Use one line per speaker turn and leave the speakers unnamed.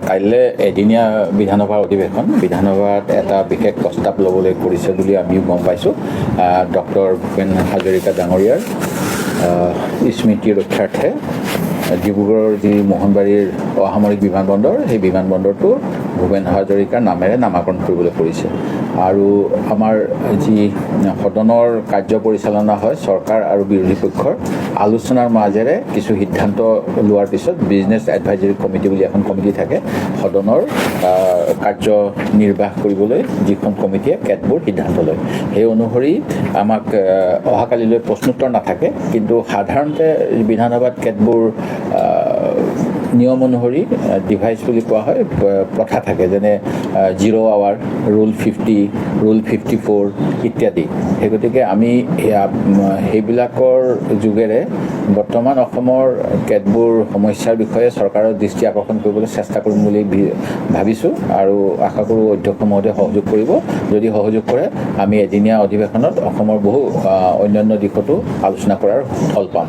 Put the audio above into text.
কাইলৈ এদিনীয়া বিধানসভাৰ অধিৱেশন বিধানসভাত এটা বিশেষ প্ৰস্তাৱ ল'বলৈ কৰিছে বুলি আমিও গম পাইছোঁ। ডক্টৰ ভূপেন হাজৰিকা ডাঙৰীয়াৰ স্মৃতি ৰক্ষাৰ্থে ডিব্ৰুগড়ৰ যি মোহনবাৰীৰ অসামৰিক বিমানবন্দৰ সেই বিমানবন্দৰটো ভূপেন হাজৰিকাৰ নামেৰে নামাকৰণ কৰিবলৈ কৰিছে। আৰু আমাৰ যি সদনৰ কাৰ্য পৰিচালনা হয় চৰকাৰ আৰু বিৰোধী পক্ষৰ আলোচনাৰ মাজেৰে কিছু সিদ্ধান্ত লোৱাৰ পিছত বিজনেছ এডভাইজৰী কমিটি বুলি এখন কমিটি থাকে সদনৰ কাৰ্য নিৰ্বাহ কৰিবলৈ, যিখন কমিটিয়ে কেতবোৰ সিদ্ধান্ত লয়। সেই অনুসৰি আমাক অহাকালিলৈ প্ৰশ্নোত্তৰ নাথাকে, কিন্তু সাধাৰণতে বিধানসভাত কেতবোৰ নিয়ম অনুসৰি ডিভাইচ বুলি কোৱা হয় প্ৰথা থাকে, যেনে 0 আৱাৰ, ৰুল 50, ৰুল 54 ইত্যাদি। সেই গতিকে আমি সেইবিলাকৰ যোগেৰে বৰ্তমান অসমৰ কেতবোৰ সমস্যাৰ বিষয়ে চৰকাৰৰ দৃষ্টি আকৰ্ষণ কৰিবলৈ চেষ্টা কৰিম বুলি ভাবিছোঁ আৰু আশা কৰোঁ অধ্যক্ষ মহোদয়ে সহযোগ কৰিব। যদি সহযোগ কৰে আমি এদিনীয়া অধিৱেশনত অসমৰ বহু অন্যান্য দিশতো আলোচনা কৰাৰ ফল পাম।